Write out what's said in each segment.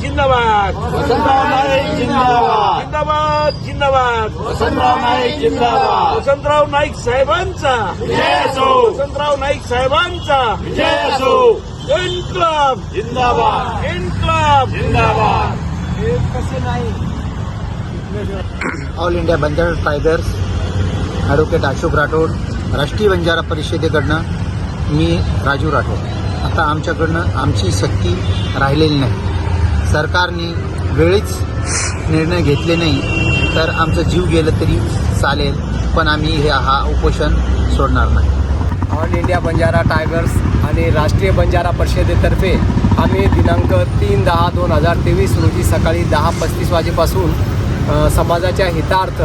जिंदाबाद, वसंतराव नाईक जिंदाबाद, जिंदाबाद जिंदाबाद. वसंतराव नाईक जिंदाबाद, वसंतराव नाईक साहेबांचा, विजय असो, वसंतराव नाईक साहेबांचा विजय असो, इन्क्लाब जिंदाबाद, इन्क्लाब. जिंदाबाद. All India Banjara tigers advocate Ashok Rathod, राष्ट्रीय बंजारा परिषदेकडनं मी राजू राठोड. आता आमच्याकडनं आमची सक्ती राहिलेली नाही. सरकारने वेळीच निर्णय घेतले नाही तर आमचं जीव गेलं तरी चालेल, पण आम्ही हा उपोषण सोडणार नाही. ऑल इंडिया बंजारा टायगर्स आणि राष्ट्रीय बंजारा परिषदेतर्फे आम्ही दिनांक 3/10/2023 रोजी सकाळी 10:35 वाजेपासून समाजाच्या हितार्थ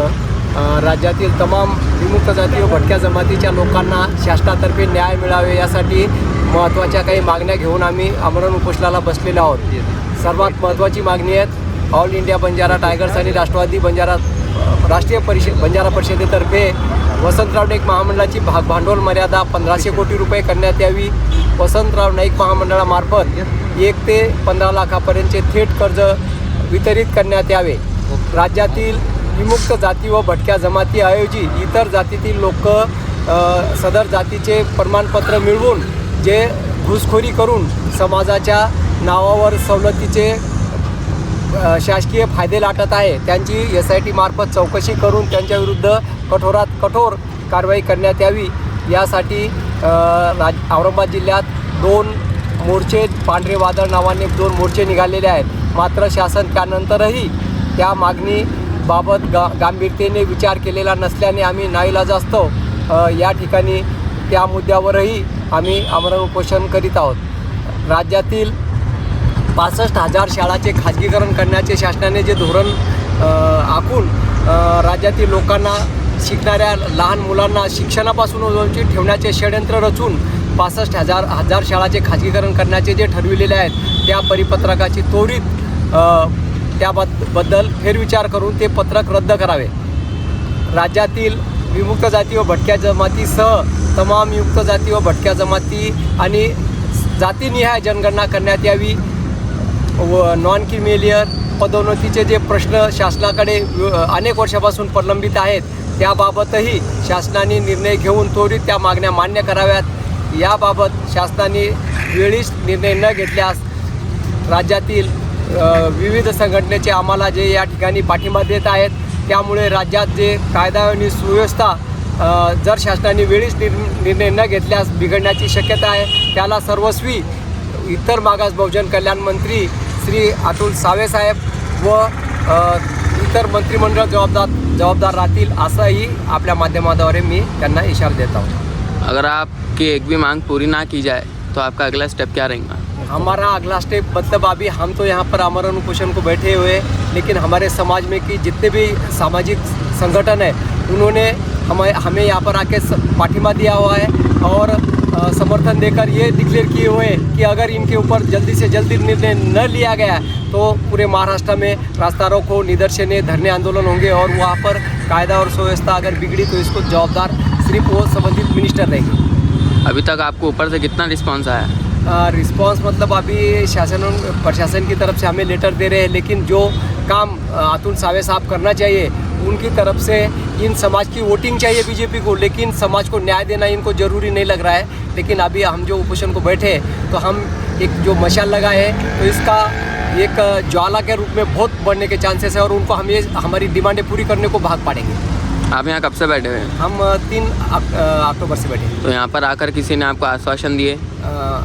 राज्यातील तमाम विमुक्त जाती व भटक्या जमातीच्या लोकांना शासनातर्फे न्याय मिळावे यासाठी महत्त्वाच्या काही मागण्या घेऊन आम्ही आमरण उपोषणाला बसलेलो आहोत. सर्वात महत्त्वाची मागणी आहेत ऑल इंडिया बंजारा टायगर्स आणि राष्ट्रवादी राष्ट्रीय बंजारा परिषदेतर्फे वसंतराव नाईक महामंडळाची भागभांडवल मर्यादा 1500 कोटी रुपये करण्यात यावी. वसंतराव नाईक महामंडळामार्फत 1 ते 15 लाखापर्यंतचे थेट कर्ज वितरित करण्यात यावे. राज्यातील विमुक्त जाती व भटक्या जमातीऐवजी इतर जातीतील लोक सदर जातीचे प्रमाणपत्र मिळवून जे घुसखोरी करून समाजाच्या नावावर सवलतीचे शासकीय फायदे लाटत आहे त्यांची SIT मार्फत चौकशी करून त्यांच्याविरुद्ध कठोरात कठोर कारवाई करण्यात यावी. यासाठी औरंगाबाद जिल्ह्यात 2 मोर्चे, पांढरे वादळ नावाने 2 मोर्चे निघालेले आहेत. मात्र शासन त्यानंतरही त्या मागणीबाबत गांभीर्याने विचार केलेला नसल्याने आम्ही नाईलाजास्तव या ठिकाणी त्या मुद्द्यावरही आम्ही आमरण उपोषण करीत आहोत. राज्यातील 65,000 शाळाचे खाजगीकरण करण्याचे शासनाने जे धोरण आखून राज्यातील लोकांना, शिकणाऱ्या लहान मुलांना शिक्षणापासून वंचित ठेवण्याचे षड्यंत्र रचून 65,000 शाळाचे खाजगीकरण करण्याचे जे ठरविलेले आहेत त्या परिपत्रकाची त्वरित त्याबद्दल फेरविचार करून ते पत्रक रद्द करावे. राज्यातील विमुक्त जाती व भटक्या जमातीसह तमाम विमुक्त जाती व भटक्या जमाती आणि जातीनिहाय जनगणना करण्यात यावी. व नॉन क्रिमिलियर पदोन्नतीचे जे प्रश्न शासनाकडे अनेक वर्षापासून प्रलंबित आहेत त्याबाबतही शासनाने निर्णय घेऊन त्वरित त्या मागण्या मान्य कराव्यात. याबाबत शासनाने वेळीच निर्णय न घेतल्यास राज्यातील विविध संघटनेचे आम्हाला जे या ठिकाणी पाठिंबा देत आहेत त्यामुळे राज्यात जे कायदा आणि सुव्यवस्था जर शासनाने वेळीच निर्णय न घेतल्यास बिघडण्याची शक्यता आहे. त्याला सर्वस्वी इतर मागास बहुजन कल्याण मंत्री श्री अतुल सावे साहेब व इतर मंत्रिमंडळ जबाबदार राहतील असंही आपल्या माध्यमाद्वारे मी त्यांना इशारा देता हूँ. अगर आपकी एक भी मांग पूरी ना की जाए तो आपका अगला स्टेप क्या रहेगा? हमारा अगला स्टेप मतलब अभी हम तो यहाँ पर आमरण उपोषण को बैठे हुए, लेकिन हमारे समाज में की जितने भी सामाजिक संगठन है उन्होंने हमें यहाँ पर आके पाठिंबा दिया हुआ है और समर्थन देकर ये डिक्लेयर किए हुए कि अगर इनके ऊपर जल्दी से जल्दी निर्णय न लिया गया तो पूरे महाराष्ट्र में रास्ता रोको, निदर्शने, धरने आंदोलन होंगे और वहाँ पर कायदा और सुव्यवस्था अगर बिगड़ी तो इसको जवाबदार सिर्फ वो संबंधित मिनिस्टर रहेंगे. अभी तक आपको ऊपर से कितना रिस्पांस आया? रिस्पांस मतलब अभी प्रशासन की तरफ से हमें लेटर दे रहे हैं, लेकिन जो काम अतुल सावे साहब करना चाहिए उनकी तरफ से इन समाज की वोटिंग चाहिए बीजेपी को, लेकिन समाज को न्याय देना इनको ज़रूरी नहीं लग रहा है. लेकिन अभी हम जो उपोषण को बैठे तो हम एक जो मशाल लगाए हैं तो इसका एक ज्वाला के रूप में बहुत बढ़ने के चांसेस है और उनको हम ये हमारी डिमांडें पूरी करने को भाग पाड़ेंगे. आप यहाँ कब से बैठे हुए हैं? हम 3 अक्टूबर से बैठे हैं. तो यहाँ पर आकर किसी ने आपको आश्वासन दिए?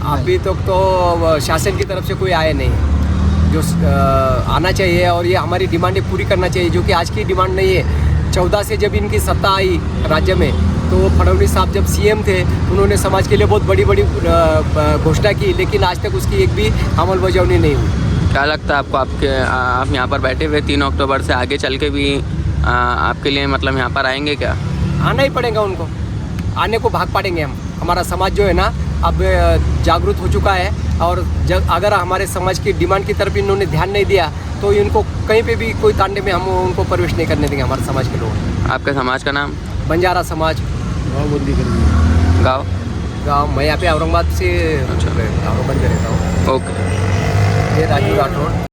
अभी तक तो शासन की तरफ से कोई आया नहीं जो आना चाहिए और ये हमारी डिमांडें पूरी करना चाहिए, जो कि आज की डिमांड नहीं है. 14 से जब इनकी सत्ता आई राज्य में तो फडणवीस साहब जब CM थे उन्होंने समाज के लिए बहुत बड़ी बड़ी घोषणा की, लेकिन आज तक उसकी एक भी अमलबजावनी नहीं हुई. क्या लगता है आपको? आप यहाँ पर बैठे हुए 3 अक्टूबर से आगे चल के भी आपके लिए मतलब यहाँ पर आएंगे क्या? आना ही पड़ेगा उनको, आने को भाग पाड़ेंगे हम. हमारा समाज जो है ना अब जागरूक हो चुका है और अगर हमारे समाज की डिमांड की तरफ इन्होंने ध्यान नहीं दिया तो इनको कहीं पे भी कोई तांडे में हम उनको प्रवेश नहीं करने देंगे. हमारे समाज के लोग. आपके समाज का नाम? बंजारा समाज. गाँव मैं यहाँ पे औरंगाबाद से, औरंगाबाद में रहता हूँ. ओके. ये राजू राठौड़.